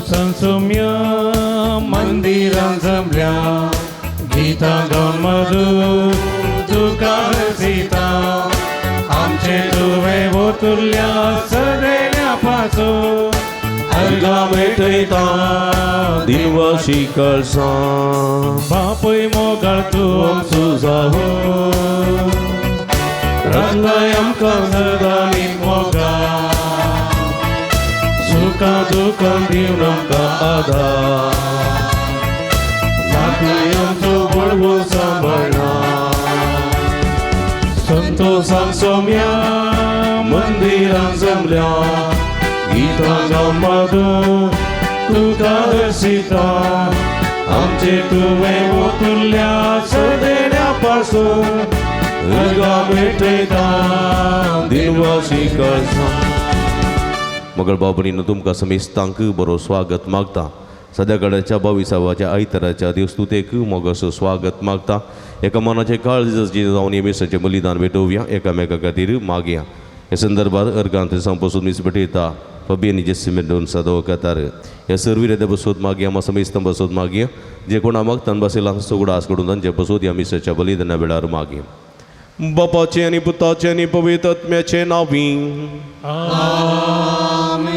संसुम्य मंदिरात जमल्या गीता गाऊन मधुर तुका सीता आमचे तुवे ओतुरल्या सदैल्यापासून अर्गा भेटयता दिवशी कळसा बापय मोगाळ तू आमचो जावो रंगाय आमकां सदा मोगा सुखा दुखां दिवन आमकां आधार जातूय आमचो बळगो सांबाळना संतोषान सोम्या मंदिरांत जमल्या गीतां गाऊन मधुर तुका सीता आमचे तुवें ओतुरल्या सदैल्या पासून अर्गा भेटयता दिवशी कळसा मगळ बाबणीनं तुमकां समेस्तांक बरो स्वागत मागता. सद्याकडच्या 22व्या आयताराच्या देवस्तुतेक मोगसो स्वागत मागता. एका मनाचे काळजी जावन येमेसाचें बलिदान भेटोवया, एकामेका खातीर मागया. हे संदर्भात अर्गांत संपासून मीस भेटयता पबीनी जेसिमेंडून सदो कातार हे सर्वी रेदे बसोत मागया मा समेस्तां बसोत मागया. जे कोणा मागतान बसयला सगळो आस कडून तांचे बसोत ह्या मिसाच्या बलिदाना वेळार मागया. बापाचे आनी पुताचे आनी पवित्र आत्म्याचे नांवी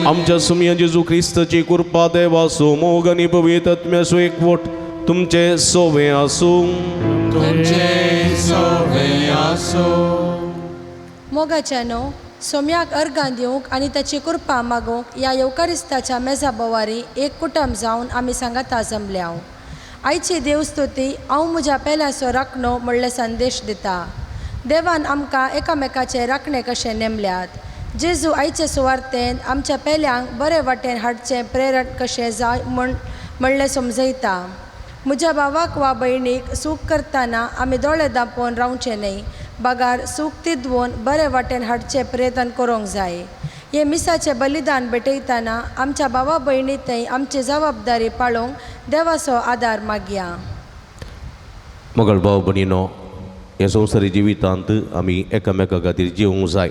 आमच्या सुमिया जेजू ख्रिस्ताची कृपा देवासो मोग आनी पवित्र आत्म्याचो एकवट तुमचे सोवे आसूं. मोगाच्यानो सोम्याक अर्गां दिवंक आनी ताची कृपा मागूंक ह्या येवकारिस्ताच्या मेजा बोवारी एक कुटुंब जावन आमी सांगाता जमल्या. आयची देवस्तुती हांव म्हज्या पेल्याचो राखणो म्हणले संदेश दिता. देवान आमकां एकामेकाचे राखणे कशें नेमल्यात. जेजू आयचे सुवार्थेन आमच्या पेल्यांक बरे वाटेन हाडचें प्रेरण कशें जाय म्हणलें समजयता. म्हज्या भावाक वा भयणीक सूख करतना आमी दोळे दांपोवन रावचे न्हय, बागार सूख तिदवून बरे वाटेन हाडचें प्रयत्न करूंक जाय. हे मिसाचें बलिदान भेटयतना आमच्या भावा भयणींतय आमची जबाबदारी पाळूंक देवाचो आदार मागया. मगळ भाव भयणीनो, हे संवसारी जिवितांत आमी एकामेका खातीर जिवंक जाय,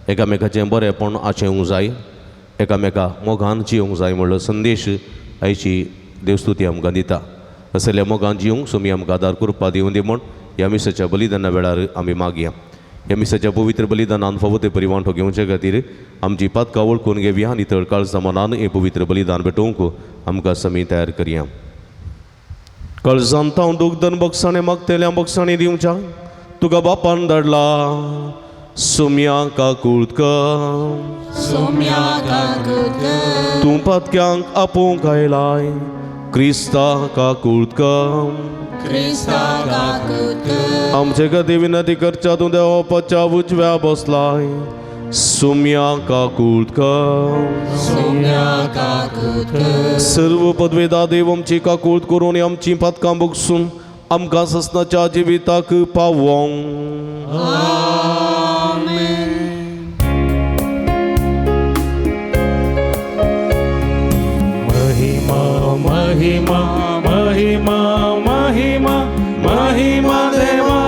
एकामेकाचें बरेंपण आचेवंक जाय, एकामेका मोगान जिवंक जाय म्हणलो संदेश आयची देवस्तुती आमकां दिता. असल्या मोगान जिवंक सोमी आमकां आदार कृपा दिवं दी म्हूण ह्या मिसाच्या बलिदाना वेळार आमी मागया. ह्या मिसाच्या पवित्र बलिदानान फावो ते परिवांठो घेवचे खातीर आमची पातकां वळखून घेवया आनी तळकाळ समानान हे पवित्र बलिदान भेटोवंक आमकां समी तयार करया. कळसांत हांव दुखदन बक्षाणें मागतेल्या बक्षाणी दिवच्या तुका बापान धाडला. सोम्या काकुळकर तूं पातक्यांक आपोवंक आयलाय. क्रिस्ता काकुळकर आमचे खातीर विनंती करच्या तूं देवाच्या उजव्या बसलाय. सोम्या काकुळकर सर्व पदवेदा देव आमची काकुळट करून आमची पातकां बगसून आमकां ससनाच्या जिविताक पावोंक. महिमा महिमा महिमा महिमा महिमा देवा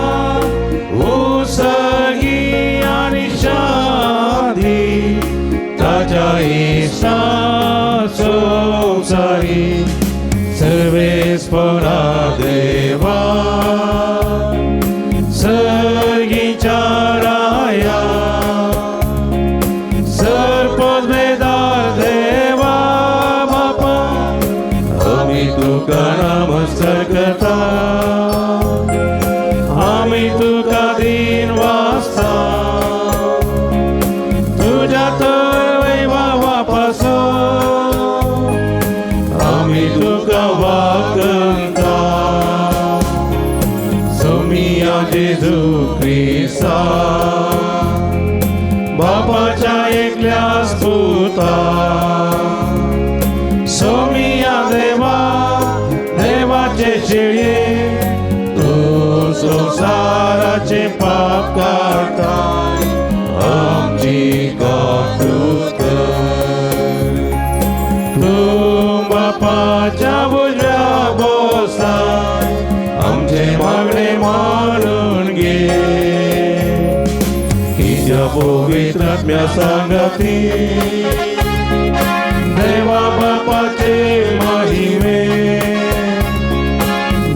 उसळी आणि शांती ताच्या इष्टाचो संसारी सर्वेस्परा देवा सर्गीच्या राया सर्पद्वेदार देवा बापा आम्ही तुका नमस्कार करता. आम्ही तुका दिन वाजता तुझ्या वैभवापासून आम्ही तुका वाकता. सोमिया जेजू ख्रिस्ता बापाच्या एकल्या पुता. सोमिया देवा संसाराचे पाप काढताय आमची कातूक कर. तू बापाच्या भुजा बसाय आमचे मागणे मानून घे. तुझ्या पवित्र आत्म्या संगती देवा बापाचे महिमे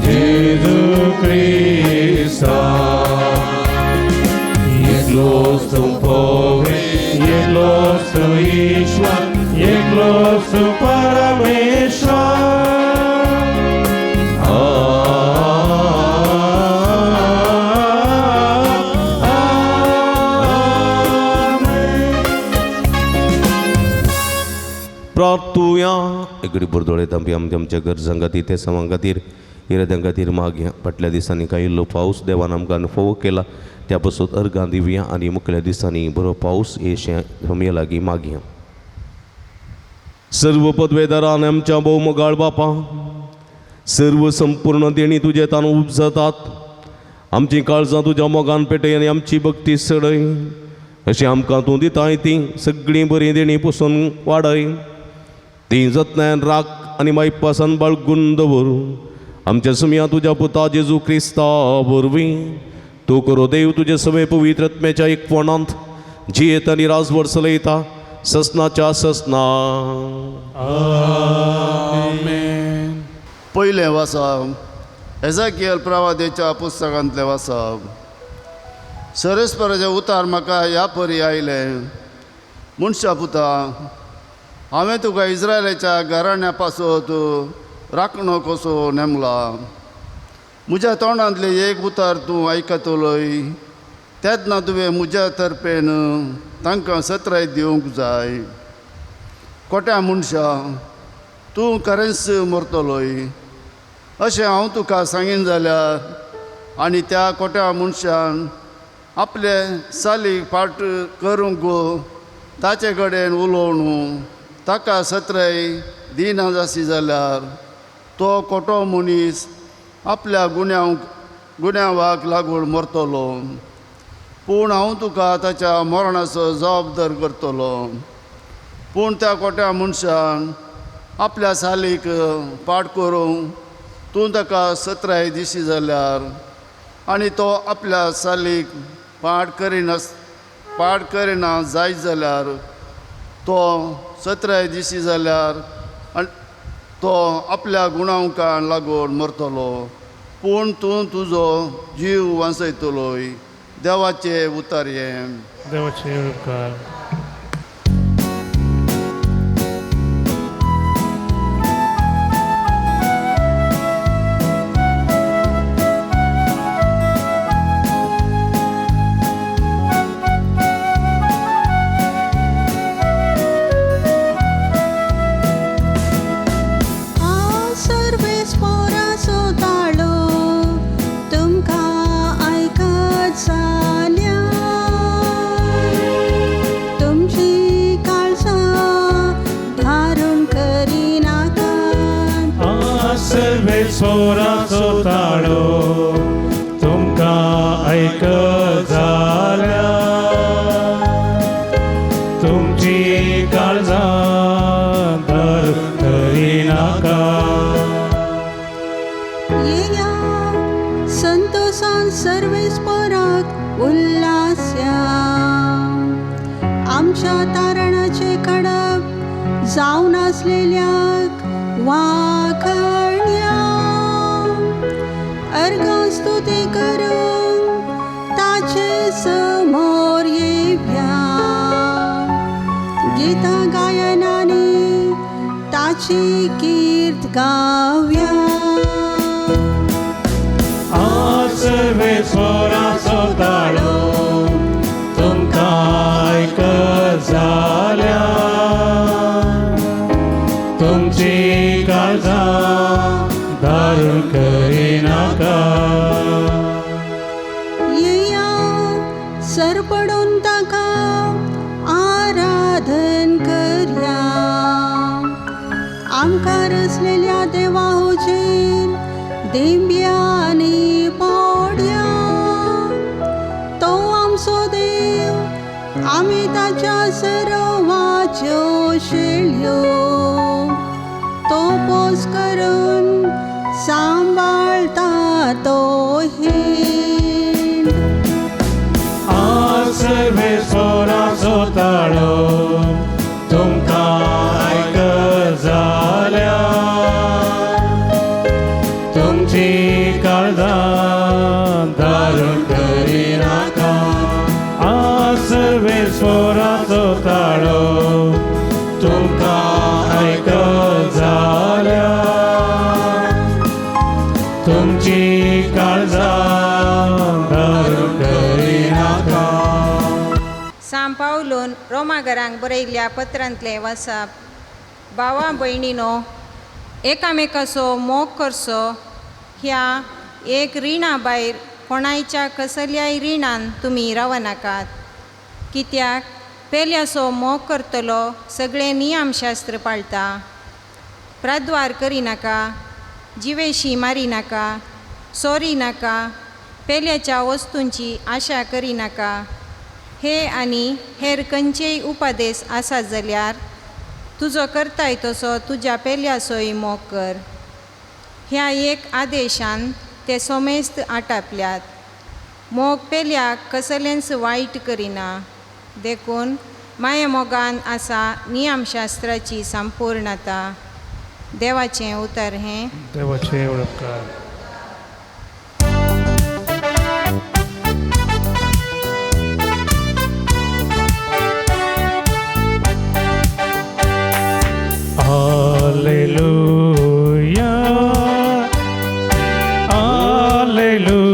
जेजू ख्रिस्ता एकलोच तू पवित्र एकलोच तू ईश्वर एकलोच तू परमेश्वर. प्रार्थुया एगडी बुरदोळे तांबी आमच्या गरजां खातीर ते सवां खातीर इराद्यां खातीर मागया. फाटल्या दिसांनी काही इल्लो पावस देवान आमकां फोव केला त्या पासून अर्गां दिवया आनी मुखल्या दिसांनी बरो पावस येशे आमी लागीं मागया. सर्व पदवेदारान आमच्या भोव मोगाळ बापा सर्व संपूर्ण देणी तुजे तान उपजतात. आमची काळजां तुज्या मोगान पेटय आनी आमची भक्ती सडय. अशी आमकां तूं दिताय ती सगळीं बरी देणी पसून वाडय. ती जतनायन राख आनी मायपा सांबाळून दवर. आमच्या सुमया तुज्या पुता जेजू क्रिस्ता वरवीं तूं करो देव तुजे सवे पवित्र आत्म्याच्या एकपणांत जियेता आनी राजभर चलयता ससनाच्या ससना. आमेन. पयलें वाचप एझेकियल प्रवादेच्या पुस्तकांतलें वाचप. सरस्पराचे उतार म्हाका ह्या परी आयले. मनशा पुता हांवें तुका इस्रायलाच्या घराण्या पासत राखणो कसो नेमला. म्हज्या तोंडांतले एक उतार तूं आयकतलोय तेन्ना तुवें म्हज्या तर्फेन तांकां सत्राय दिवंक जाय. कोट्या मनशा तूं खरेंच मरतलोय अशें हांव तुका सांगीन जाल्यार आनी त्या कोट्या मनशान आपले सालीक फाट करूंक ताचे कडेन उलोवन ताका सत्राय दिना जाशी जाल्यार तो खोटो मनीस आपल्या गुन्यांवाक लागून मरतलो. पूण हांव तुका ताच्या मरणाचो जबाबदार करतलो. पूण त्या खोट्या मनशान आपल्या सालीक पाट करूंक तूं ताका सत्राय दिशी जाल्यार आनी तो आपल्या सालीक पाट करिना जायत जाल्यार तो सत्राय दिशी जाल्यार तो आपल्या गुणांकां लागून मरतलो. पूण तूं तुजो जीव वाचयतलोय. देवाचे उतार हें. देवाचे उपकार. सोराचो ताळो तुमकां ऐक जाल्या तुमची काळजां धर करिनाका. येया संतोषान सर्वेस्पराक उल्हास्या. आमच्या तारणाचे कडप जावन आसलेल्याक वाखण्या अर्गां स्तुती करूंक ताचे समोर येव्या. गीतां गायनांनी ताची कीर्त गाव्या. सर्वे सोराचो ताळो तुमकां ऐक जाल्या तुमची काळजां धारून करिनाका. येया सरपडून ताका आराधन करया. आमकां रचलेल्या देवा हुजीर दिव्यांनी पडया. ज्यो शेळ्यो तो पोस करून सांभाळता तो हेण. आज सर्वे स्वराचो ताळो तुमकां आयक जाल्या. तुमची काळजां धारण करिनाका. आज सर्वे स्वराचो ताळो तुमकां आयक जाल्या. तुमची काळजां धारण करिनाका. सांत पावलोन रोमाघरांक बरयल्ल्या पत्रांतले वाचप. भावा भयणीनो, एकामेकाचो मोग करचो ह्या एक रिणा भायर कोणायच्या कसल्याय रिणान तुमी रावनाकात. कित्याक पेल्याचो मोग करतलो सगळे नियमशास्त्र पाळटा. प्राद्वार करिनाका, जिवेशी मारिनाका, सोरी नाका, पेल्याच्या वस्तूंची आशा करिनाका. हे आनी हेर खंयचेय उपादेश आसात जाल्यार तुजो करताय तसो तुज्या पेल्याचोय मोग कर. ह्या एक आदेशान ते सोमेस्त आटापल्यात. मोग पेल्याक कसलेंच वायट करिना. देखून माये मोगान आसा नियमशास्त्राची संपूर्णता. देवाचें उतर हें. देवाचे ओळखकार. Alleluia, Alleluia,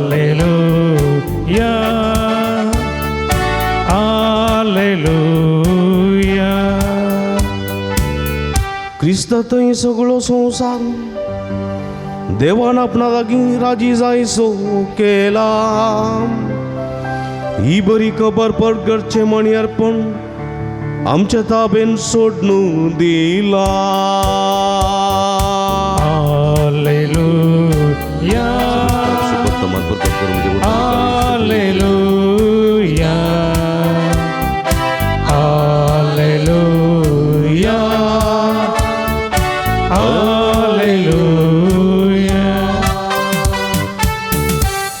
Alleluia, Alleluia. क्रिस्तांतय सगळो संवसार देवान आपणा लागीं राजी जायसो केला. ही बरी खबर परगटचे म्हणयार पण आमच्या ताबेन सोडून दिला. Alleluia, Alleluia, Alleluia, Alleluia.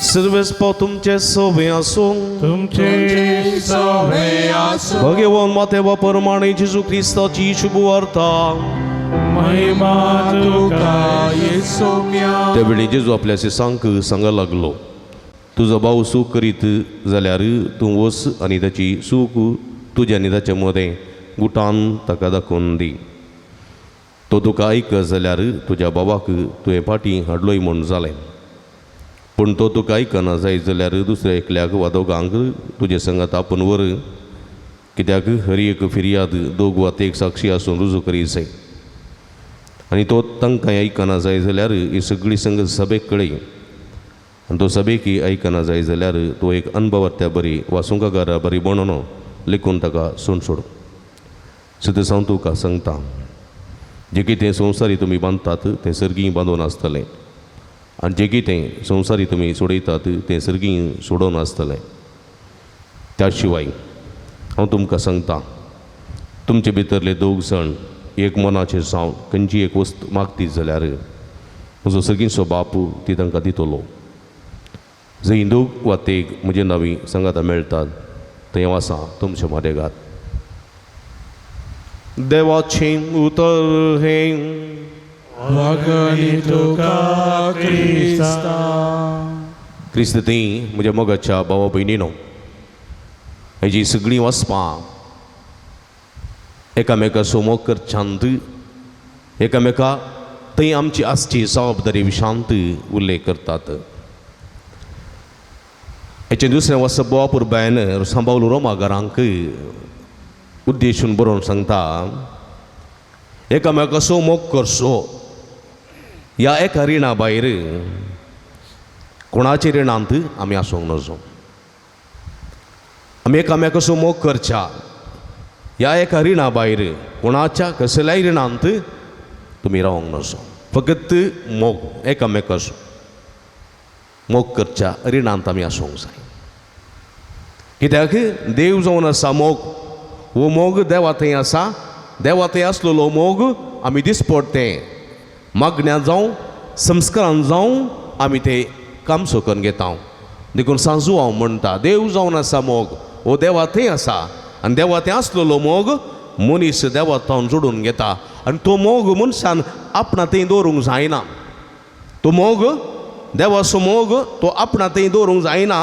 सर्वेस्प तुमचे सोबे आसूं. तुमचे सवे आसूं. भगवान मातेवा परमाणे जेजू ख्रिस्ताची शुभ वार्ता. महिमा तुका येसोम्या. त्या वेळी जेजू आपल्या शिसांक सांगा लागलो, तुजो भाव सूख करीत जाल्यार तूं वस आनी ताची सूख तुज्या आनी ताचे मदें गुटान ताका दाखोवन दी. तो तुका आयक जाल्यार तुज्या भावाक तुवें फाटीं हाडलोय म्हूण जालें. पूण तो तुका आयकना जाय जाल्यार दुसऱ्या एकल्याक वा दोगांक तुजे संगत आपूण व्हर. कित्याक हर एक फिर्याद दोग वा एक साक्षी आसून रुजू करी जाय. आनी तो तांकां आयकना जाय जाल्यार ही सगळी संगत सभेक कळय. आनी तो सभेकी आयकना जाय जाल्यार तो एक अनभवत्या बरी वा सुंकागारा बरी म्हणून लेखून ताका सोड सोड. सद्या हांव तुका सांगता, जें कितें संवसारी तुमी बांदतात तें सर्गीं बांदून आसतलें. आनी जें कितें संवसारी तुमी सोडयतात तें सर्गीं सोडोवन आसतलें. त्या शिवाय हांव तुमकां सांगता, तुमचे भितरले दोग जाण एक मनाचे जावन खंयची एक वस्त मागती जाल्यार म्हजो सर्गीचो बापू ती तांकां दितलो. जंय दोग वा तेग म्हजे नांवी सांगाता मेळटात थंय हांव आसा तुमच्या मदेगात. देवाचें उतर हें. वगणी तुका क्रिस्ता. क्रिस्त ती म्हज्या मोगाच्या भावा भयणीनो, हेजी सगळीं वचपां एकामेकाचो मोग करच्यांत एकामेका थंय आमची आसची जबाबदारी विशांत उल्लेख करतात. हेचे दुसरें वचप बोवा पुरबायन सांबावलो रोमाघरांक उद्देशून बरोवन सांगता, एकामेकाचो मोग करचो. ह्या एका रिणा भायर कोणाच्या रिणांत आमी आसूंक नजो. आमी एकामेकाचो मोग करच्या. ह्या एका रिणा भायर कोणाच्या कसल्याय रिणांत तुमी रावंक नजो. फकत मोग एकामेकाचो मोग करच्या रिणांत आमी आसूंक जाय. कित्याक देव जावन आसा मोग, हो मोग देवा थंय आसा, देवा थंय आसलेलो मोग आमी दिसपडटें मागण्या जावं संस्कारान जावं आमी ते काम सोकून घेता. देखून सांजू हांव म्हणटा देव जावन आसा मोग, हो देवा थंय आसा आनी देवा थंय आसलेलो मोग मनीस देवा थावन जोडून घेता आनी तो मोग मनशान आपणा थंय दवरूंक जायना. तो मोग देवाचो मोग तो आपणा थंय दवरूंक जायना,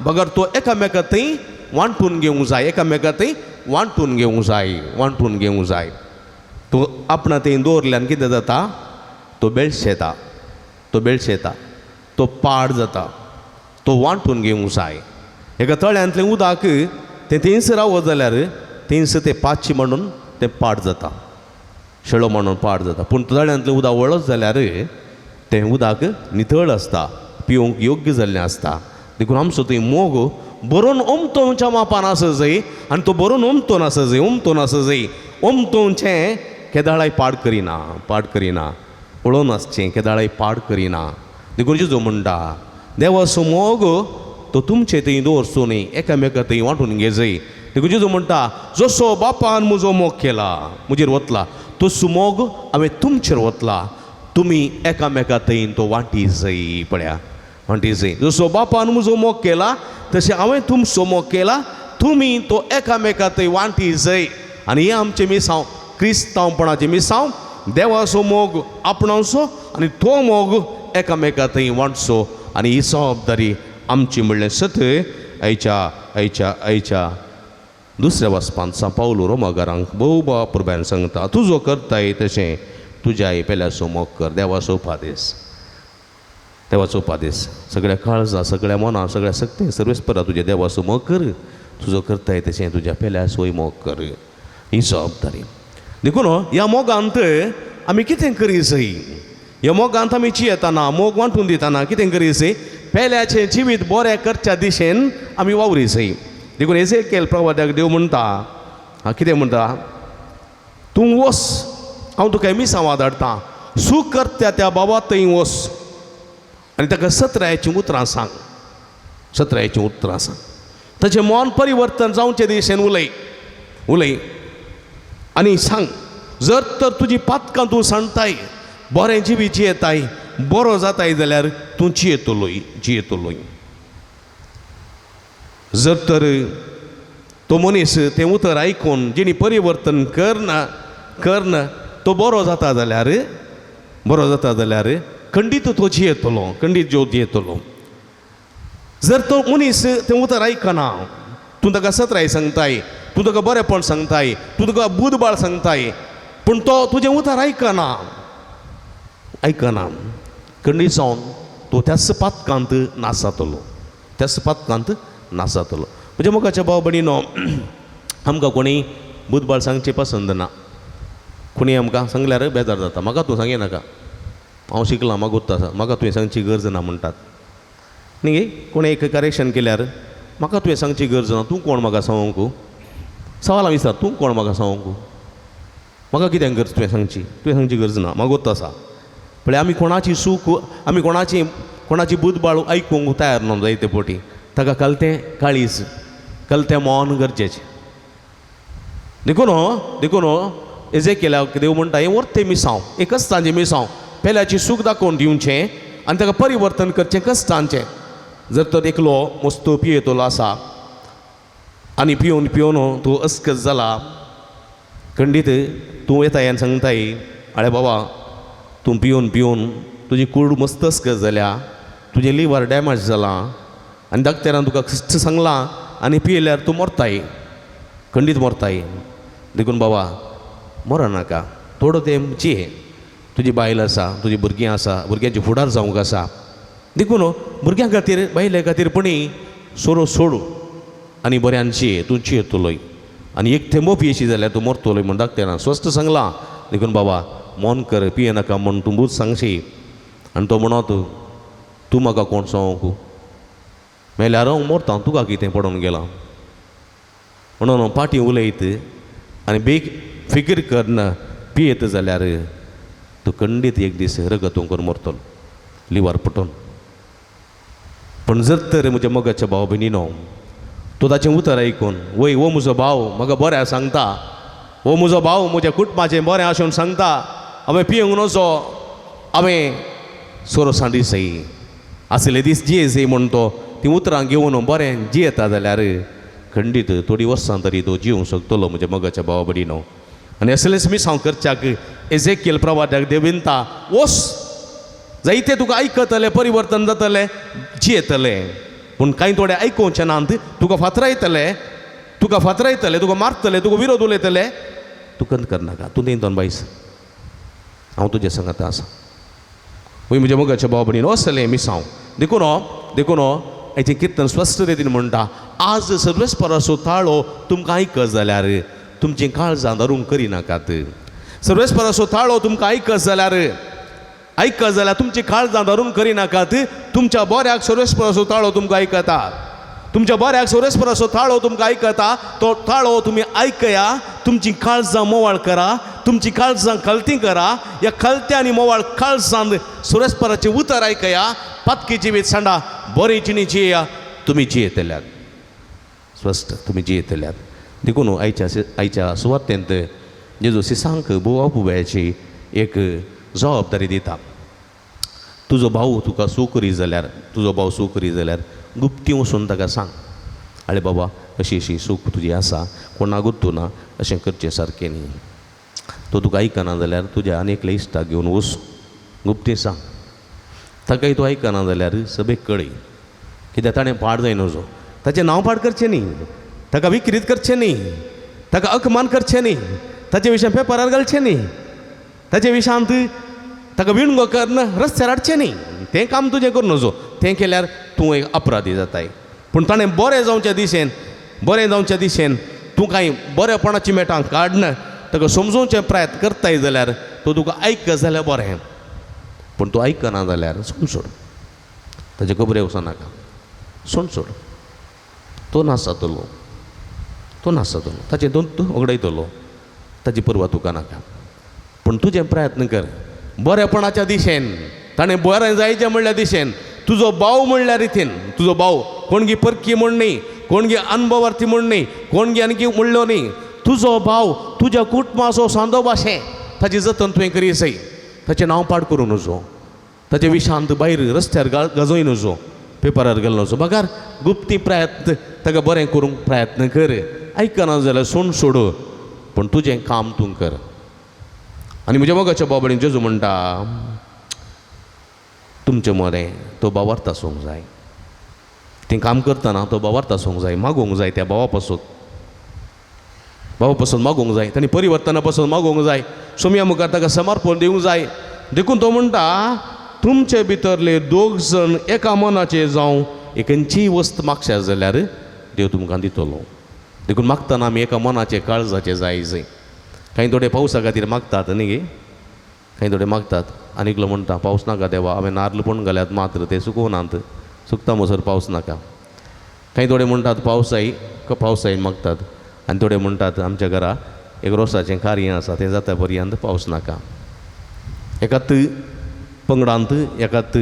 बगर तो एकामेका थंय वांटून घेवंक जाय, एकामेका थंय वांटून घेवंक जाय, वांटून घेवंक जाय. तो आपणा थंय दवरल्यान कितें जाता, तो बेळशेता, तो बेळशेता, तो पाड जाता, तो वांटून घेवंक जाय. एका तळ्यांतलें उदक तें थंयच रावत जाल्यार थंयच तें पाची म्हणून तें पाड जाता, शेळो म्हणून पाड जाता. पूण तळ्यांतलें उदक वळत जाल्यार तें उदक नितळ आसता, पिवंक योग्य जाल्लें आसता. देखून आमचो थंय मोग बरोवन ओमतोवच्या मापान आसा जाय आनी तो बरोवन ओमतोन आसा जाय, ओमतोन आसा जाय. ओमतोवचें केदाळाय पाड करिना, पाड करिना, पळोवन आसचें केदाळाय पाड करिना. देखून जेजू म्हणटा देवाचो मोग तो तुमचे थंय दवरचो न्ही, एकामेका थंय वांटून घे जाय. देखून जेजू म्हणटा जसो बापान म्हजो मोग केला, म्हजेर वतला, तसो मोग हांवें तुमचेर वतला, तुमी एकामेका थंय तो वांटी जाय. पळया, वांटी जाय. जसो बापान म्हजो मोग केला तशें हांवें तुमचो मोग केला, तुमी तो एकामेका थंय वांटी जाय. आनी हें आमचें मिसांव, क्रिस्तांवपणाचें मिसांव, देवाचो मोग आपणावचो आनी तो मोग एकामेका थंय वांटचो. आनी ही जबाबदारी आमची म्हणलें सत आयच्या दुसऱ्या वचपान सा पावलो रोमाकारांक भोव बापुरब्यान सांगता, तुजो करताय तशें तुज्या पेल्याचो मोग कर. देवाचो उपादेश, देवाचो उपादेश. सगळ्या काळजा, सगळ्या मना, सगळ्या सक्ती सर्वेस्परा तुज्या देवाचो मोग कर. तुजो करताय तशें तुज्या पेल्याचोय मोग कर. ही जबाबदारी. देखून ह्या मोगांत आमी कितें करी जाय, ह्या मोगांत आमी चियेताना, मोग वांटून दिताना कितें करी जाय, पेल्याचें जिवीत बरें करच्या दिशेन आमी वावरी जाय. देखून एजेकियेल प्रवाद्याक देव म्हणटा, कितें म्हणटा, तूं वस, हांव तुका मिसांव धाडटां, सूख करत्या त्या बाबा थंय वस आनी ताका 17 उतरां सांग, 17 उतरां सांग. ताचें मन परिवर्तन जावचे दिशेन उलय, उलय आनी सांग. जर तर तुजी पातकां तूं सांडटाय, बरें जिवीत जियेताय, बरो जाताय जाल्यार तूं जियेतलोय, जियेतलोय. जर तर तो मनीस तें उतर आयकून जेणी परिवर्तन करना तो बरो जाता जाल्यार, बरो जाता जाल्यार खंडीत तो जियेतलो, खंडीत ज्यो जियेतलो. जर तो मनीस तें उतर आयकना, तूं ताका 17 सांगताय, तूं ताका बरेंपण सांगताय, तूं ताका बुदबाळ सांगताय, पूण तो तुजें उतर आयकना, आयकना, खंडीत जावन तो त्याच पातकांत नाश जातलो, त्याच पातकांत नाश जातलो. म्हणजे मोगाच्या भाव भयणीनो, आमकां कोणी बुदबाळ सांगची पसंद ना. कोणी आमकां सांगल्यार बेजार जाता, म्हाका तूं सांगे नाका, हांव शिकलां, म्हाका उत्ता आसा, म्हाका तुवें सांगची गरज ना म्हणटात न्ही. कोणें एक करेक्शन केल्यार म्हाका तुवें सांगची गरज ना, तूं कोण म्हाका सांगूंक, सवालां विचार, तूं कोण म्हाका सांगूंक, म्हाका कित्याक गरज तुवें सांगची गरज ना, म्हाका उत्ता आसा. पण आमी कोणाची सूख, आमी कोणाची बुदबाळ आयकूंक तयार ना जायते पोटी. ताका कलतें काळीज, कलतें मौन गरजेचें. देखून एजेकियेलाक देव म्हणटा, हें वर्तें मिसांव, हें कश्टांचें मिसांव, पेल्याची सूख दाखोवन दिवचें आनी ताका परिवर्तन करचें कश्टांचें. जर तर एकलो मस्तो पियेतलो आसा आनी पिवन तूं अस्कस जाला, खंडीत तूं येताय आनी सांगताय, आळे बाबा तूं पिवन तुजी कूड मस्त अस्कस जाल्या, तुजें लिवर डॅमेज जालां आनी डाक्टरान तुका सांगलां आनी पियेल्यार तूं मरताय, खंडीत मरताय. देखून बाबा मरनाका, थोडो तें चिये, तुजी बायल आसा, तुजी भुरगीं आसा, भुरग्यांची फुडार जावंक आसा. देखून भुरग्यां खातीर, बायले खातीर पणी सोरो सोडू आनी बऱ्यान चिये, तूं चियेतलोय आनी एक थेंबो पियेशी जाल्यार तूं मरतलोय म्हण डाक्टरान स्वस्थ सांगलां. देखून बाबा मौन कर, पियेनाका म्हण तूं बूच सांगशी. आनी तो म्हणत, तूं म्हाका कोण सांगूंक, मेल्यार हांव मरता, तुका कितें पडून गेलां म्हणून पाटी उलयत आनी फिकीर करना पियेत जाल्यार तूं खंडीत एक दीस रगत करून मरतलो, लिवर पटोवन. पण जर तर म्हज्या मोगाच्या भाव भयणीनो, तो ताचें उतर आयकून वय वो म्हजो भाव म्हाका बरें सांगता, वो म्हजो भाव म्हज्या कुटुंबाचें बरें आसून सांगता, हांवें पियेंक नजो, हांवें सोरो सांडी सई आसले दीस जिये म्हूण तो ती उतरां घेवन बरें जियेता जाल्यार खंडीत थोडी वर्सां तरी तो जिवंक शकतलो म्हज्या मोगाच्या भावा बडिनो. आनी असलेच मिसांव करच्याक एझेकियल प्रवाद्याक देव विनता, वस जायते तुका आयकतले, परिवर्तन जातले, जियेतले. पूण कांय थोडे आयकोवचे नात, तुका फातरायतले, तुका मारतले, तुका विरोध उलयतले, तूं कंत करनाका, तूं तेंतोन बायस, हांव तुज्या सांगात आसा. वय म्हज्या मोगाच्या भावा बडिनो असलें मिसांव देखून हेचें किर्तन स्पश्ट रितीन म्हणटा, आज सर्वेस्पराचो ताळो तुमकां आयकत जाल्यार तुमचीं काळजां धरून करिनाकात. सर्वेस्पराचो ताळो तुमकां आयकत जाल्यार तुमची काळजां धरून करिनाकात. तुमच्या बऱ्याक सर्वेस्पराचो ताळो तुमकां आयकता, तुमच्या बऱ्याक सर्वेस्पराचो ताळो तुमकां आयकता. तो ताळो तुमी आयकया, तुमची काळजां मोवाळ करा, तुमची काळजां कलती करा. ह्या कलत्या आनी मोवाळ काळजांत सर्वेस्पराचें उतर आयकया. पातकी जिवीत सांडा, बरी जिणी जियेया, तुमी जियेतल्यात, स्वस्थ तुमी जियेतल्यात. देखून आयच्या सुवातेंत जेजू सिसांक बोवा पुबायाची एक जबाबदारी दिता. तुजो भाव तुका सुकरी जाल्यार गुप्ती वचून ताका सांग, आळे बाबा अशी सूख तुजी आसा, कोणाक गुत्तुना, अशें करचें सारकें न्ही. तो तुका आयकना जाल्यार तुज्या आनी एकल्या इश्टाक घेवन वच, गुप्ती सांग. ताकाय तूं आयकना जाल्यार सभेक कळय, कित्याक ताणें पाड जाय नजो. ताचें नांव पाड करचें न्ही, ताका विकृत करचें न्ही, ताका अकमान करचें न्ही, ताचे विशयां पेपरार घालचें न्ही, ताचे विशयांत ताका विणगो करन रस्त्यार हाडचें न्ही. तें काम तुजें कर नजो. तें केल्यार तूं एक अपराधी जाताय. पूण ताणें बरें जावच्या दिशेन तूं कांय बरेपणाची मेटां काडन ताका समजोवचें प्रयत्न करताय जाल्यार तो तुका आयक जाल्यार बरें. पूण तूं आयकना जाल्यार सोड, ताचे खबरे वचनाका, सोड. तो नासतलो, ताचें दोन तूं वगडयतलो, ताची परवा तुका नाका. पूण तुजें प्रयत्न कर बरेपणाच्या दिशेन, ताणें बरें जायचें म्हणल्या दिशेन. तुजो भाव म्हणल्या रितीन, तुजो भाव कोणगी परकी म्हण न्ही, कोणगी अनुभवार्थी म्हण न्ही, कोणगी आनकी म्हणलो न्ही. तुजो भाव तुज्या कुटुंबाचो सांदो भाशें ताची जतन तुवें करी सई. ताचें नांव पाड करूं नजो, ताचे विशांत भायर रस्त्यार गाजोय नजो, पेपरार घाल नजो. म्हाका गुप्ती प्रयत्न ताका बरें करूंक प्रयत्न कर. आयकना जाल्यार सोड, पूण तुजें काम तूं कर. आनी म्हज्या मोगाच्या बाबडीन जेजू म्हणटा, तुमचें मदें तो भावार्थ आसूंक जाय. तें काम करतना तो भावार्थ आसूंक जाय, मागोवंक जाय त्या भावा पासून मागोवंक जाय, तांणी परिवर्तना पासून मागोवंक जाय, सोम्या मुखार ताका समर्पण दिवंक जाय. देखून तो म्हणटा, तुमचे भितरले दोग जण एका मनाचे जावं एकंची वस्त मागश्या जाल्यार देव तुमकां दितलो. देखून मागतना आमी एका मनाचे काळजाचे जाय. कांय थोडे पावसा खातीर मागतात न्ही गे, कांय थोडे मागतात. आनीकलो म्हणटा, पावस नाका देवा, हांवें नाल्ल पण घाल्यात मात्र ते सुकोवनात, सुकता म्हणसर पावस नाका. कांय थोडे म्हणटात पावस जाय मागतात. आनी थोडे म्हणटात आमच्या घरा एक रोसाचें कार्य आसा, तें जाता पर्यंत पावस नाका. एकाच पंगडांत एकाच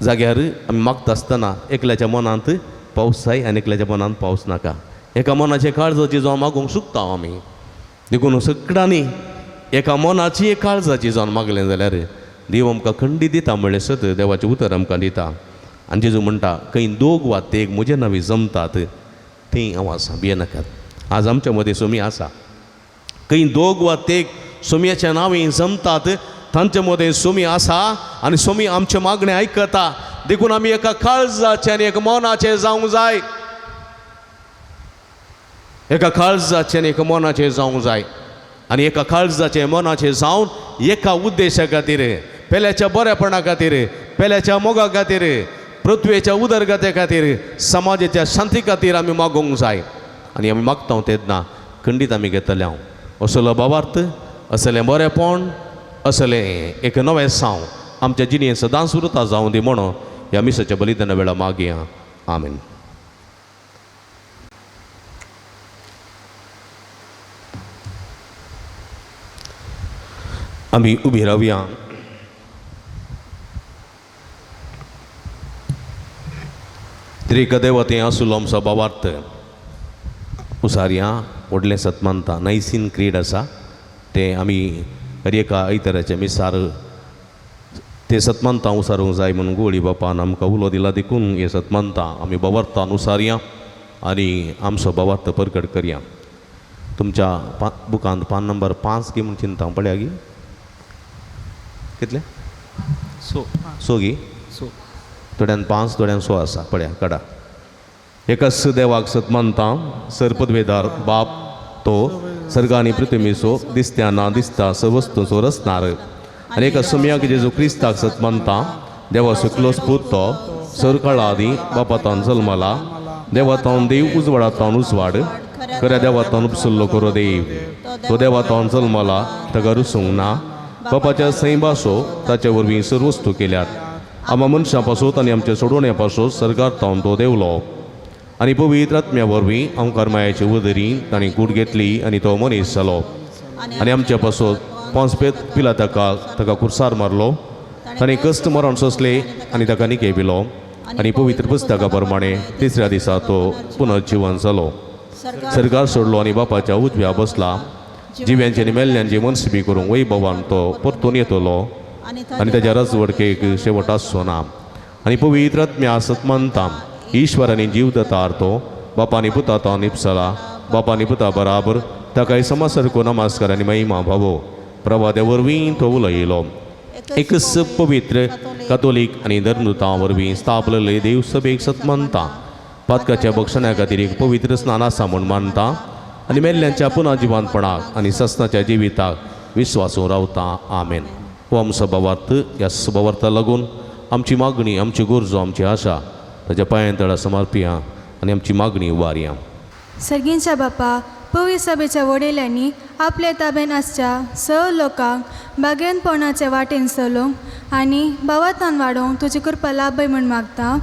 जाग्यार आमी मागता आसतना एकल्याच्या मनांत पावस जाय आनी एकल्याच्या मनांत पावस नाका. एका मनाचे काळजाची जावन मागूंक सुकता आमी. देखून सगळ्यांनी एका मनाची एक काळजाची जावन मागलें जाल्यार देव आमकां खंडी दिता, म्हणलें सत देवाचें उतर आमकां दिता. आनी जेजू म्हणटा, खंय दोग वा तेग म्हजे नांवी जमतात थंय हांव आसा, भियेनाकात. आज आमच्या मदें सोमी आसा. खंय दोग वा तेग सोमयाच्या नांवी जमतात तांचे मदें सोमी आसा, आनी सोमी आमचें मागणें आयकता. देखून आमी एका काळजाचे आनी एका मनाचे जावंक जाय, एका काळजाचे आनी एका मनाचे जावंक जाय. आनी एका काळजाचे मनाचे जावन एका उद्देशा खातीर, पेल्याच्या बरेपणा खातीर, पेल्याच्या मोगा खातीर, पृथ्वेच्या उदरगते खातीर, समाजाच्या शांती खातीर आमी मागोवंक जाय. आनी आमी मागता तेन्ना खंडीत आमी घेतले हांव असलो भावार्थ, असलें बरेपण, असलें एक नवें सांव आमच्या जिणेंत सदांच उरता जावं दी म्हणून ह्या मिसाच्या बलिदाना वेळा मागया. आमीन. आमी उबी रावया. त्रिकदेवतें आसूल आमचो भावार्थ उसाऱ्यां व्हडलें सतमंता नैसीन क्रीड आसा तें आमी एका आयताराच्या मिसार ते सतमंता उसारूंक जाय म्हणून गोळी बापान आमकां उलो दिला देखून हे सतमंता आमी भावार्थान उसारया आनी आमचो भावार्थ परगट करया. तुमच्या बुकांत पान नंबर 5 की म्हूण चिंता पळया गी कितले सो गी थोड्यान 5 थोड्यान 6 आसा पळया काडा. एकच देवाक सतमंता सर्पद्वेदार बाप तो सर्गानी पृथ्वीचो दिसत्या ना दिसता सवस्तूचो रचणार आनी एका सुम्याक जेजू क्रिस्ताक सतमंता देवा सुकलोस पूत तो सरकाळादी बापातान जल्मला देवातान देव उजवाडातान उजवाड खऱ्या देवातान उपसुल्लो करो देव तो देवातान जल्मला ताका रुसूंक ना बापाच्या सैबासो ताचे वरवीं सर्व वस्तू केल्यात आम्हा मनशां पासून आनी आमच्या सोडवण्या पासून सरकारान तो देवलो आनी पवित्र आत्म्या वरवीं आमकां मायाची उदरी तांणी कूड घेतली आनी तो मनीस जालो आनी आमच्या पासून पोंस ताका कुर्सार मारलो ताणें कश्ट मरण सोंसले आनी ताका निकेविलो आनी पवित्र पुस्तका प्रमाणे तिसऱ्या दिसा तो पुनर्जीवन जालो सरकार सोडलो आनी बापाच्या उजव्या बसला जिव्यांची आनी मेल्ल्यांची मनसुबी करूंक वैभवान तो परतून येतलो आनी ताच्या राजवडकेक शेवट आसचो ना आनी पवित्र आत्म्या सतमंता ईश्वरानी जीव दतार तो बापानी पुता तो निपसला बापानी पुता बराबर ताकाय समासारको नमस्कार आनी महिमा भावो प्रभाद्या वरवीं तो उलयलो एकच पवित्र कातोलीक आनी धर्मदुतां वरवीं स्थापलेले देव सभेक सतमंता पातकाच्या भक्षणा खातीर एक पवित्र स्नान आसा म्हूण मानता आनी मेल्ल्यांच्या पुनर्जिवानपणाक आनी सस्नाच्या जिविताक विस्वासूं रावता आमेन. हो आमचो भावार्थ ह्या भावार्थाक लागून आमची मागणी आमची गरजो आमची आशा ताच्या पांयांतळा समर्पिया आनी आमची मागणी उबारया. सर्गींच्या बापा पवित्र सभेच्या वडेल्यांनी आपल्या ताब्यान आसच्या सर्व लोकांक बागेनपणाचे वाटेन चलोवंक आनी भावार्थान वाडोवंक तुजी कृपा लाभय म्हूण मागता.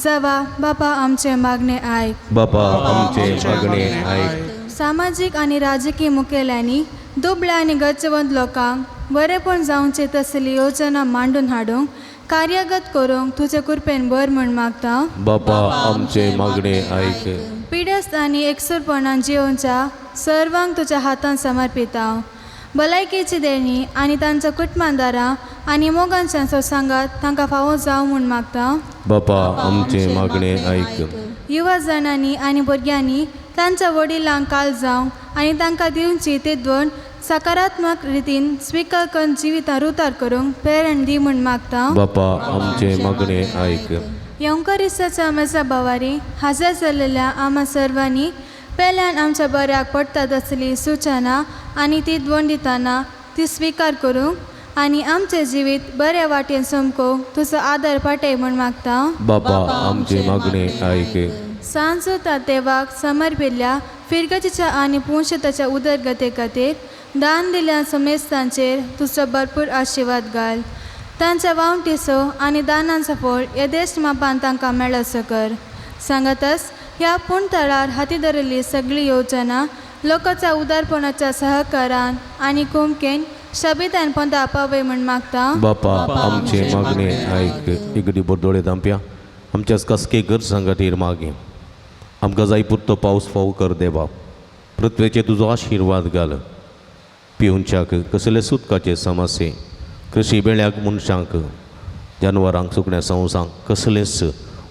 जावा बापा आमचे मागणे आयक. बापा आमचे मागणे आयक. सामाजीक आनी राजकीय मुखेल्यांनी दुबळ्या आनी गरजेवंत लोकांक बरेपण जावचे तसली योजना मांडून हाडूंक कार्यगत करूंक तुजे कृपेन बर म्हूण मागता. बापा आमचे मागणे आयक. पिडस्त आनी एकसुरपणान जिवोवच्या सर्वांक तुज्या हातान समर्पिता. भलायकेची देणी आनी तांच्या कुटुंबादारां आनी मोगांच्यांचो सांगात तांकां फावो जावं म्हूण मागता. बापा आमचे मागणे आयक. युवा जाणांनी आनी भुरग्यांनी तांच्या वडिलांक काल जावंक आनी तांकां दिवची तेदवण सकारात्मक रितीन स्विकार करून जिवितां रुतार करूंक प्रेरण दी म्हूण मागता. बापा आमचे मागणे आयक. यंकरिस्ताच्या मेजा बावारी हाजर जाल्लेल्या आम्हा सर्वांनी पेल्यान आमच्या बऱ्याक पडटात असली सूचना आनी ती द्वण दितना ती स्विकार करूंक आनी आमचें जिवीत बऱ्या वाटेन सोमकोवंक तुजो आदार पाठय म्हूण मागता. बापा आमचे मागणे आयक. सांजो देवाक समर्पिल्ल्या फिरगतीच्या आनी पुंशताच्या उदरगते खातीर दान दिल्ल्या समेस्तांचेर तुजो भरपूर आशिर्वाद घाल. तांच्या वावंटीचो आनी दानांचो फळ येदेश मापान तांकां मेळसो कर. सांगातच ह्या पुणतळार हाती धरिल्ली सगळी योजना लोकांच्या उदारपणाच्या सहकारान आनी कुमकेन शबितान पंदा पावय म्हूण मागता. बापा आमचे मागणे आयक. इगडी बोर्दोळे दांप्या आमच्याच कसके गरजां खातीर मागे आमकां जाय पुरतो पावस फावो कर देवा. पृथ्वेचेर तुजो आशिर्वाद घाल. पिवच्याक कसले सुतकाचे समस्ये कृषी बेळ्याक मनशांक जानवरांक सुकण्या संवसांक कसलेच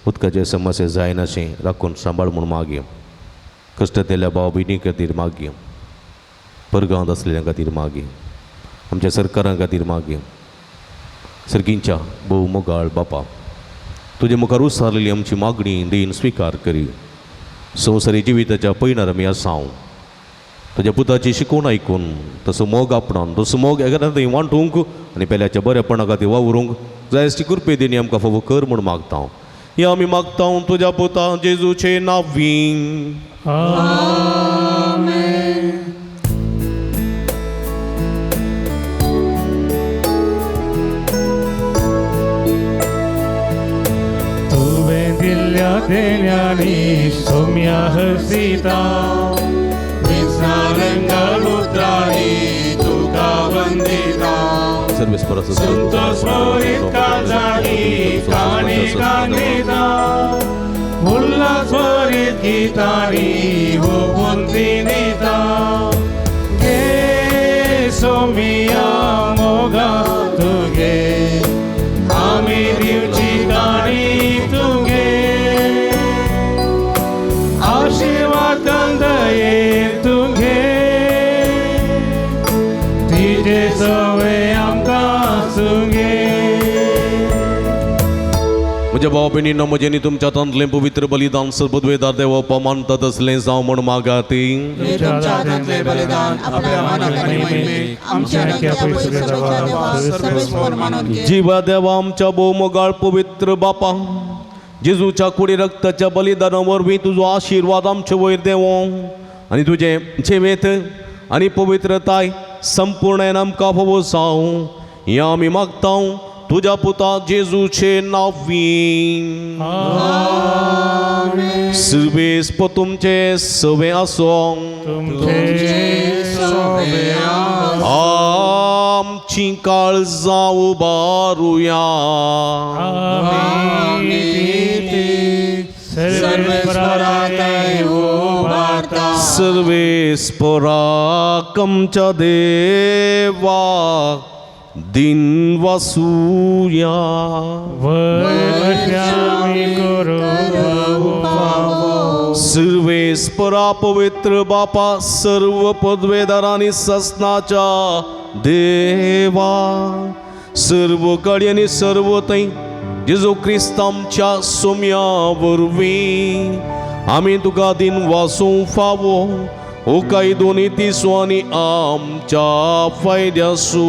उदकाचे समस्या जायनाशें राखून सांबाळ म्हूण मागया. कश्ट केल्ल्या भाव भयणी खातीर मागया. परगांवांत आसलेल्या खातीर मागया. आमच्या सरकारा खातीर मागया. सर्गींच्या भोव मोगाळ बापा तुजे मुखार उसारलेली आमची मागणी देन स्विकार करी. संवसारी जिविताच्या पैनार आमी आसांव तुज्या पुताची शिकवण आयकून तसो मोग आपणान तसो मोग एकादा थंय वांटूंक आनी पेल्याच्या बरेपणा खातीर वावरूंक जाय आसची कृपे देणी आमकां फावो कर म्हूण मागता. हे आमी मागता तुज्या पुता जेजूचे नांवीं. तुवें दिल्ल्या देण्यांनी सोम्या हसिता रंगालुत्राणी तुका वंदिता. सर्वेस परस संतोष मोहित काजानी काणी कांदिता उल्हासभरीत गीतांनी होऊन दिनिता गे सोमिया मोगा तुगे आम्ही दिवची गाणी तुगे आशीर्वाद दये तुगे तिजे सवय आमकां सुगे. म्हज्या भाव भयणींनो म्हजें न्ही तुमच्या हातांतलें पवित्र बलिदान सर्वद्वेदार देवा पमानतात असलें जावं म्हण मागात. हे तुमच्या हातांतले बलिदान आपल्या मानाक आनी महिमेक आमच्या नक्या पवित्र सभेच्या देवा सर्वेस्वर मानून घे. जिवा देवा आमच्या भोवमोगाळ पवित्र बापा जेजूच्या कुडी रक्ताच्या बलिदाना वरवीं तुजो आशिर्वाद आमचे वयर देवो आनी तुजे जिवेत आनी पवित्रताय संपूर्ण आमकां फावो जावं हें आमी मागता तुझ्या पुता जेजूचे नांवी. सर्वेस तुमचे सवे आसो आमची काळजां उबारुया. सर्वेस्परा आमच्या देवा दिन वासूया. सर्वेस्परा पवित्र बापा सर्व पदवेदारांनी ससनाच्या देवा सर्व कडी आनी सर्व थंय जेजू क्रिस्त आमच्या सोम्या वरवीं आमी तुका दिन वासूंक फावो हो काही दोन्ही तिसवांनी आमच्या फायद्यासू.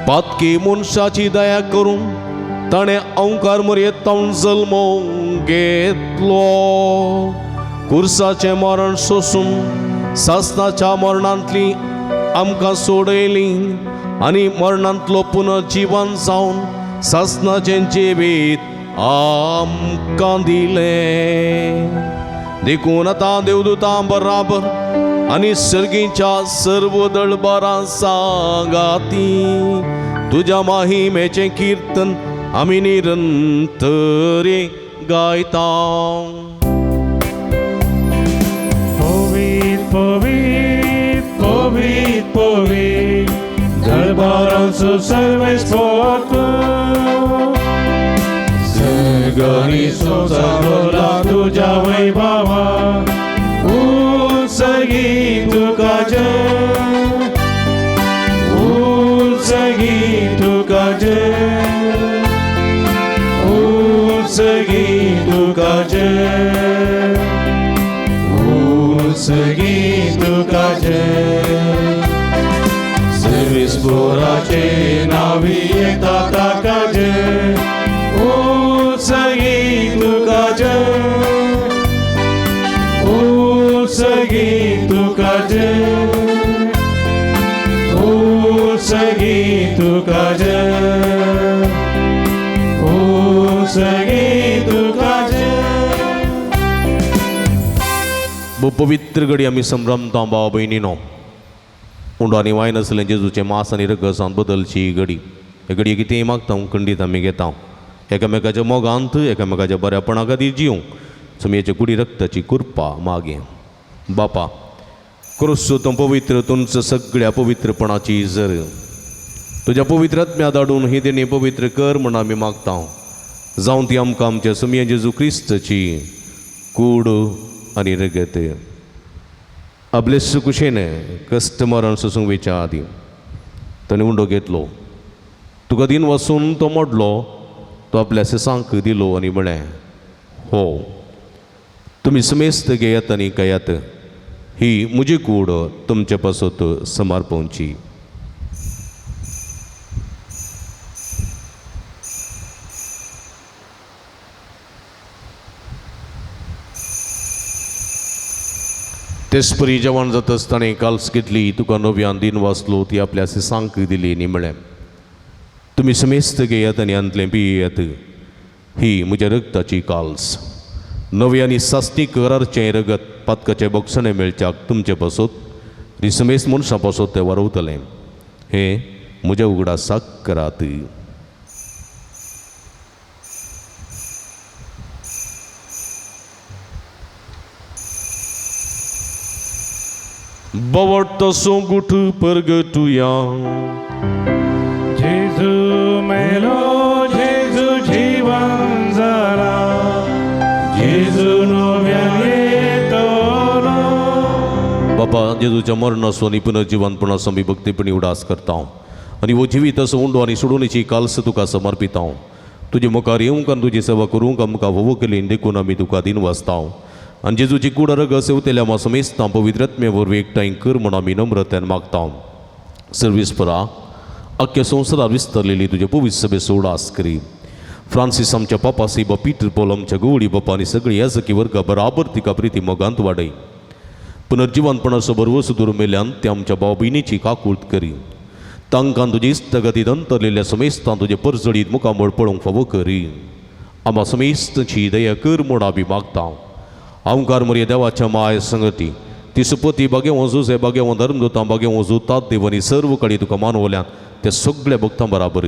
पातकी मनशाची दया करून ताणें अवकार मर्यादांत जल्म घेतलो. कुर्साचें मरण सोसून सासनाच्या मरणांतली आमकां सोडयली आनी मरणांतलो पुनर्जीवन जावन सासनाचें जिवीत आमकां दिलें. देखून आतां देवदूतां बराबर आनी सर्गीच्या सर्व दळबारां सांगाती तुज्या महिमेचें कीर्तन आमी निरंतरी गायता. पवित्र पवित्र पवित्र पवित्र दरबारांचो सर्वेस्वर सर्गांनी सोसावला तुझ्या वैभवा उत्सर्गी तुका जय उत्सर्गी तुका जय उत्सर्गी तुका जय उत्सर्गी तुका जय. सर्वेस्पराचे नावी येता ताका जय उत्सर्गी तुका जय उत्सर्गी तुका जय उत्सर्गी तुका जय उत्सर्गी तुका जय. पवित्र घडी आमी संभ्रमता भाव भयणीनो उंडो आनी वायन आसलें जेजूचें मांस आनी रगत बदलची ही घडी. हे घडये कितेंय मागता खंडीत आमी घेता. एकामेकाच्या मोगांत एकामेकाच्या बऱ्यापणा खातीर जिवंक समेच्या कुडी रक्ताची कृपा मागे. बापा क्रोस्त तो पवित्र तुमचं सगळ्या पवित्रपणाची जर तुझ्या पवित्रात्म्या धाडून ही देणी पवित्र कर म्हण आमी मागता. जावं ती आमकां आमच्या समेय जेजू क्रिस्ताची कूड आनी रगत आपले सुकुशेन कश्ट मरण सोसूंक वेच्या आदी ताणें उंडो घेतलो. तुका दिन वचून तो मोडलो तो आपल्या सिसांक दिलो आनी म्हळें हो तुमी समेस्त घेयात आनी कयात ही म्हजी कूड तुमचे पासत समर्पवची. तेसपरी जेवण जाता आसतना काल्स घेतली तुका नव्यान दिन वाचलो ती आपल्या सिसांक दिली आनी म्हळें तुमी समेस्त घेयात आनी अंतलें पियेयात ही म्हज्या रगताची काल्स. नवे आनी सासणी करारचें रगत पातकाचें बक्षणें मेळच्याक तुमचे पासत रिसमेस्त मनशां पासत तें वारवतलें. हें म्हज्या उगडासाक करात. Bawarta songutu pergetuya. जेजू मेलो जेजू जीवन झाला जेजू नव्यान येतलो. बापा जेजूच्या मरणासो आणि पुनर्जीवनपणासो मी भक्तीपणी उडास करता आणि वो जिवीत असो उंडो आणि सोडूनची काल्स तुका समर्पिता. तुझे मुखार येवंक आनी तुजी सेवा करूंक आमकां वोवो केलीन देखून आमी तुका दिन वाचता. आनी जेजूची कूड रग सेवतेल्या मा समेस्ता पवित्रत्मे वरवीं एकठांय कर म्हूण आमी नम्रतेन मागता. सर्वेस्परा अख्ख्या संवसारांत विस्तारलेली तुजे पवित्र सभेचो उडास करी. फ्रांसीस आमच्या पापा सेबा पीटर पॉल आमच्या गवळी बापा आनी सगळी याजकी वर्गा बराबर तिका प्रिती मोगांत वाडय. पुनर्जीवनपणाचो बरवो सुदूर मेल्यान ते आमच्या भाव भयणीची काकूळट करी. तांकां तुजे इश्टगतींत अंतरलेल्या समेस्तां तुजे परजडीत मुखामळ पळोवंक फावो करी. आम्हा समेस्तची दया कर म्हूण आमी मागता. ओंकार मर्या देवाच्या माय संगती तिसपती बागे वजूज हे बागे वो धर्मदूतां बागे वजूतात देवानी सर्व कडेन तुका मानवल्यान त्या सगळ्या भक्तां बराबर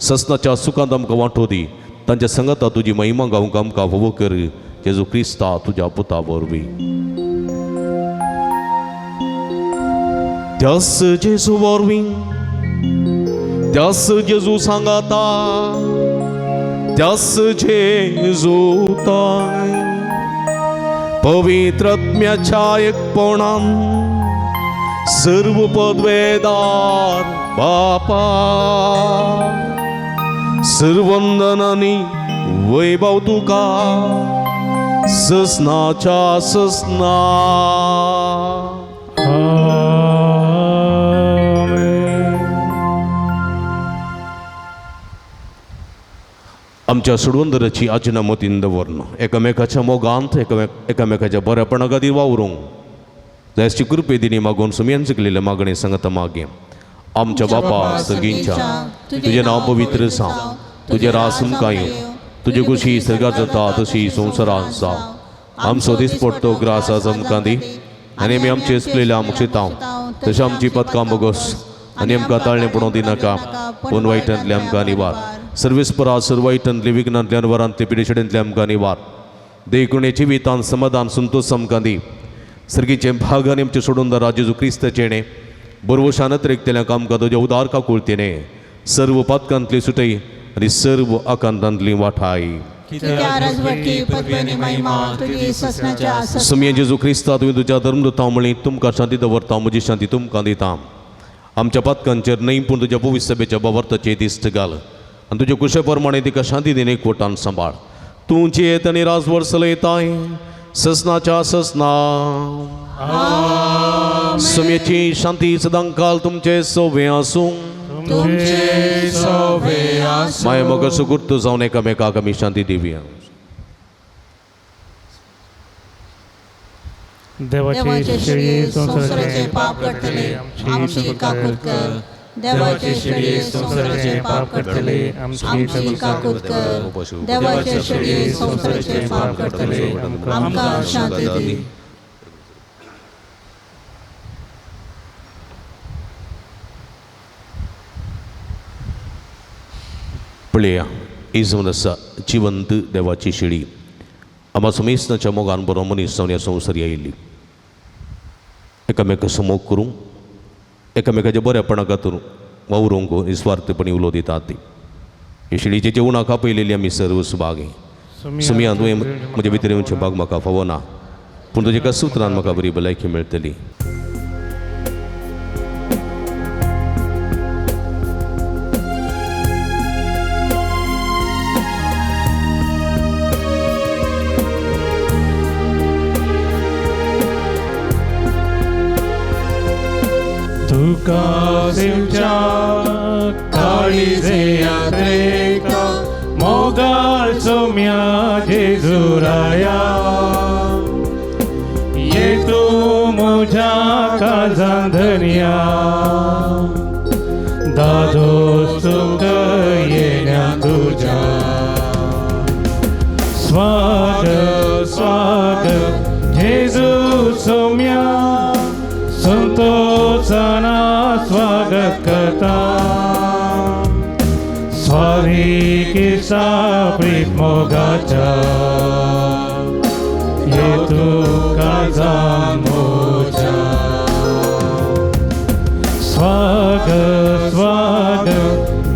ससनाच्या सुखांत आमकां वांटो दी. तांच्या संगता तुजी महिमा गावंक आमकां फावो कर. जेजू क्रिस्ता तुज्या पुता वरवीं. त्यास जेजू वरवीं त्यास जेजू सांगाता त्यास जेजू ताय पवित्रत्म्याच्या एकपणान सर्व पदवेदार बापा सर्वंदनांनी वैभव तुका ससनाच्या ससना. आमच्या सुडवंदराची आजना मतीन दवरना एकामेकाच्या मोगांत एकामेकाच्या बऱ्यापणा खातीर वावरूंक जायची कृपे दिनी मागून सुमयान शिकलेल्या मागणे सांगता मागे. आमच्या बापा सगळींच्या तुझे नाव पवित्र सांग तुझे रास मुखाय तुझे कुशी सर्गात जाता तशी संवसारांत जाव. आमचो दीस पडटो ग्रास आज आमकां दी आनी आमी आमचे असलेल्या मुक्षितांव तशें आमची पदकां बोगस आनी आमकां ताळणें पडोवंक दिनाका पूण वायटांतले आमकां निवार. सर्वेस्परा सर्व वायटांतले विघ्नांतल्यान वरांतले पिडेचडेंतले आमकां निवार. देखून जिवितांत समाधान संतोष आमकां दी. सर्गीचे भाग आनी आमचे सोडून दा जेजू क्रिस्ताचेणे बरवो शानत रेखतेल्यांक आमकां तुज्या उदार काकुळतेने सर्व पातकांतली सुटय आनी सर्व आकांतांतली वाठाय. सुमये जेजू क्रिस्ता तुवें तुज्या धर्मदूतां म्हळी तुमकां शांती दवरता म्हजी शांती तुमकां दिता. आमच्या पातकांचेर न्हय पूण तुज्या पवित्र सभेच्या बाबर्ताचे दिश्ट घाल आनी तुजे कुशे प्रमाणे तिका शांती दिने एकवटान सांबाळ. तूं चेत आनी राजवर चलयताय ससनाच्या ससना. सुमयेची शांती सदां काल तुमचे सोबे आसूं. माय मोग सुगुर्त जावन एकामेकाक आमी शांती दिवया. देवाचे श्री संसाराचे पाप करतले आमची काकूट कर. देवाचे श्री संसाराचे पाप करतले आमची काकूट कर. देवाचे श्री संसाराचे पाप करतले आमकां शांती दी. पळया इजून आसा जिवंत देवाची शिडी आम्हा समेस्ताच्या मोगान बरो मनीस जावन ह्या संवसारी आयिल्ली. एकामेकाचो मोग करूंक एकामेकाच्या बऱ्यापणा खातीर वावरूंक निस्वार्थपणी उलो दितात ती. हे शिडीचे जेवणाक आपयलेली आमी सर्व सुभागे. सुमया तुवें म्हजे भितर येवचें भाग म्हाका फावो ना पूण तुजे एका सुत्रान म्हाका बरी भलायकी मेळटली. तुका देवच्या काळीजे यात्रेका मोगाळ सोम्या जेजुराया ये तू म्हज्या काळजांत धरया दादोस तुका येण्या तुज्या. स्वागत स्वागत जेजू सोम्या संतोषाना स्वागत करता. स्वारी किसा प्रीत मोगाच्या ये तू काळजांत म्हज्या. स्वाग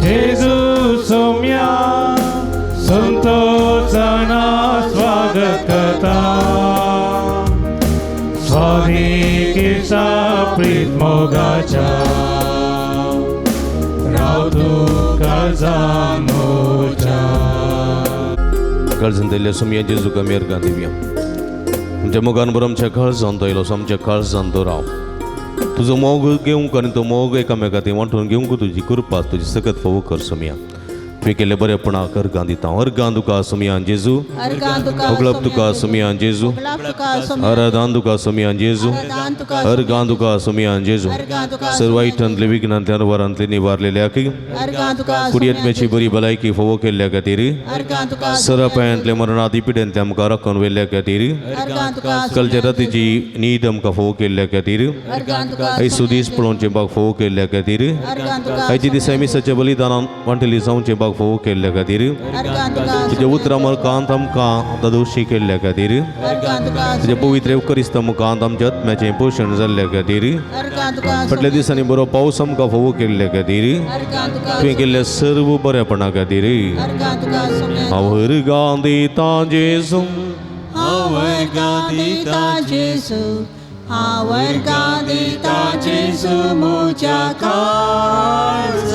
जेजू सोम्या संतोषाना स्वागत करता स्वादिकेचा प्रीत मोगाच्या राव तुका जाणोच्या काळजान दिल्ल्या सोम्या जेजू कमेर गांधीव्या आमच्या मोगान बरो आमच्या काळजान दयलो आमच्या काळजान राव तुझो मोग घेवंक आनी तो मोग एकामेकांनी वांटून घेवंक तुजी कृपा तुजी सकत फोव कर सोम्या तुवें केल्ले बरेपणा अर्गां दिता अर्गां तुका सोम्या जेजू ओगळप तुका सोम्या जेजू आराधन तुका सोम्या जेजू अर्गां तुका सोम्या जेजू सर्व वायटांतले विघ्नांतल्या वरांतले निवारलेल्याक कुडयेंतल्याची बरी भलायकी फोव केल्ल्या खातीर सरपायांतले मरणादी पिड्यांतले आमकां राखून व्हेल्ल्या खातीर कलच्या रातीची न्हीद आमकां फोव केल्ल्या खातीर आयचो दीस पळोवचे बाग फोव केल्ल्या खातीर आयचे दिसा मिसाच्या बलिदानान वांटेली जावचे बाग फोव केल्ल्या खातीर तुजे उतरां मुखांत आमकां दादोशी केल्ल्या खातीर तुजे पवित्र eucharist मुखांत आमच्या आत्म्याचें पोशण जाल्ल्या खातीर फाटल्या दिसांनी बरो पावस आमकां फोव केल्ल्या खातीर तुवें केल्ल्या सर्व बरेपणा खातीर हांव अर्गां दिता जेजू हांव अर्गां दिता जेजू हांव अर्गां दिता जेजू म्हज्या काळजान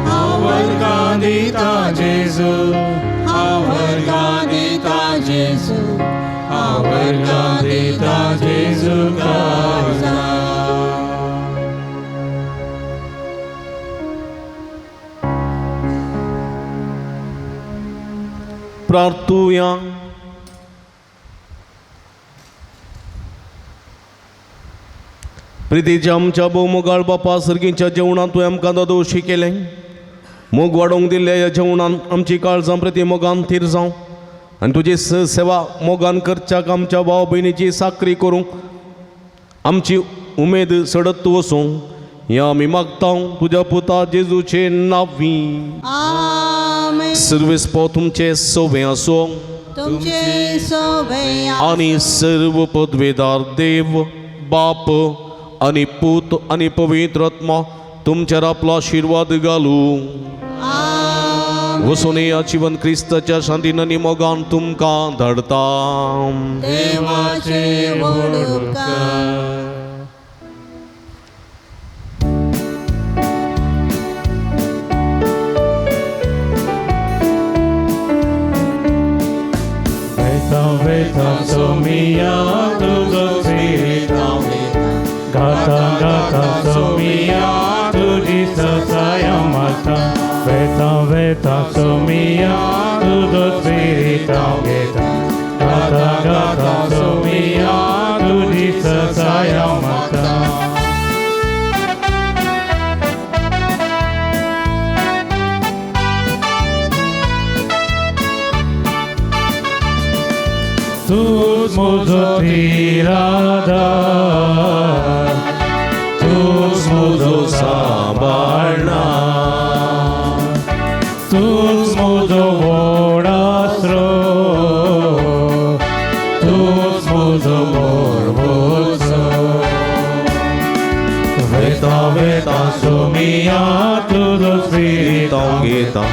हांव अर्गां दिता जेजू हांव अर्गां दिता जेजू हांव अर्गां दिता जेजू काळजान प्रार्थुया प्रितीच्या आमच्या भोवमोगाळ बापा सर्गीच्या जेवणांत तुवें आमकां दादोशी केलें मोग वाडोवंक दिल्ल्या ह्या जेवणांत आमची काळजां प्रती मोगान थीर जावं आनी तुजी सेवा मोगान करच्याक आमच्या भाव भयणीची साखरी करूंक आमची उमेद सडत वसूं हें आमी मागता तुज्या पुता जेजूचे नांवी आमेन सर्वेस्पो तुमचे सोबे आसूं तुमचे सोबे आनी सर्व पदवेदार देव बाप आनी पूत आनी पवित्र आत्मा तुमचेर आपलो आशिर्वाद घालूं वचून या जीवन क्रिस्ताच्या शांतीन आनी मोगान तुमकां धाडता देवाचे व्हड उपकार Veta somia tudo spirita Gata somia tudo sayamata Veta somia tudo spirita Gata somia tudo sayamata Tus muzo tirada, tus muzo sabarna, tus muzo vorastro, tus muzo morboso. Veta sumia, tudo spirito gita.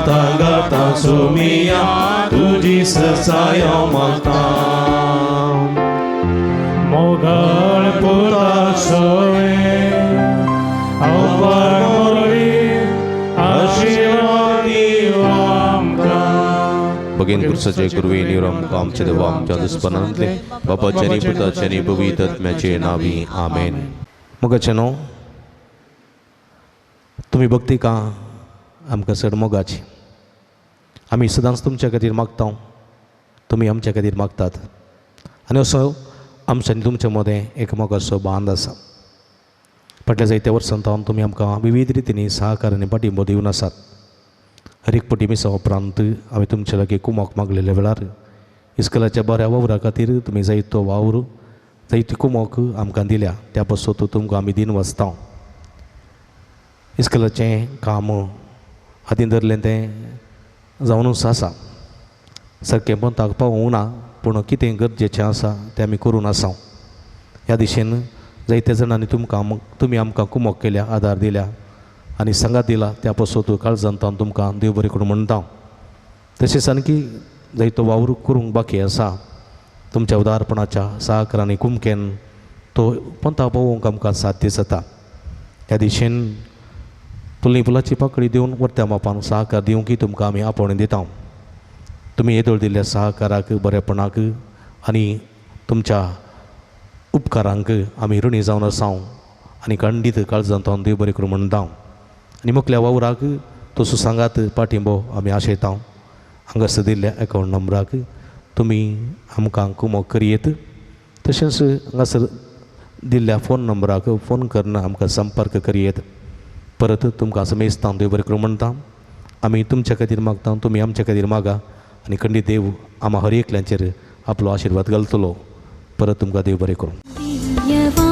Gata sumia tuji sesaya mata Mogal puta soe Aupar morli Ashirwadi vamka Bagin kursaचे गुरुवे निरम कामचे देवा आमच्या दुस्पनांतले बापाचे आणि पुताचे आणि पवित्र आत्म्याचे नावी आमेन मोगाचेनो तुम्ही भक्ती का आमकां चड मोगाची आमी सदांच तुमच्या खातीर मागता तुमी आमच्या खातीर मागतात आनी असो आमच्या आनी तुमच्या मदें एक मोगाचो बांद आसा फाटल्या जायत्या वर्सांत तुमी आमकां विविध रितींनी सहकार आनी पाठिंबो दिवन आसात हर एक पटी मिसा उपरांत आमी तुमचे लागीं कुमोक मागलेल्या वेळार इस्कलाच्या बऱ्या वावरा खातीर तुमी जायतो वावर जायती कुमोक आमकां दिल्या त्या पासून तुमकां आमी दिन वाचता इस्कलाचें काम हातीन धरलें तें जावनूच आसा सारकें पंथाक पावूंक ना पूण कितें गरजेचें आसा तें आमी करून आसा ह्या दिशेन जायत्या जाणांनी तुमी आमकां कुमोक केल्या, आदार दिल्या आनी सांगात दिला त्या पासून तूं काळजांतान तुमकां देव बरें करून म्हणटा. तशेंच आणकी जायतो वावर करूंक बाकी आसा. तुमच्या उदारपणाच्या सहकारांनी कुमकेन तो पंथा पळोवंक आमकां साध्य जाता. ह्या दिशेन तुली फुलाची पाकळी दिवन वर्त्या मापान सहकार दिवंकी तुमकां आमी आपोवणें दिता. तुमी येदोळ दिल्ल्या सहकाराक, बरेपणाक आनी तुमच्या उपकारांक आमी ऋणी जावन आसां आनी खंडीत काळजांतान देव बरें करूं म्हणटा. आनी मुखल्या वावराक तो सुसांगात पाठिंबो आमी आशयता. हांगासर दिल्ल्या अकावंट नंबराक तुमी आमकां कुमोक करियेत. तशेंच हांगासर दिल्ल्या फोन नंबराक फोन करून आमकां संपर्क करियेत. परत तुमकां समेस्तां देव बरें करूं म्हणटा. आमी तुमच्या खातीर मागता, तुमी आमच्या खातीर मागा आनी खंडीत देव आम्हा हर एकल्यांचेर आपलो आशिर्वाद घालतलो. परत तुमकां देव बरें करूं.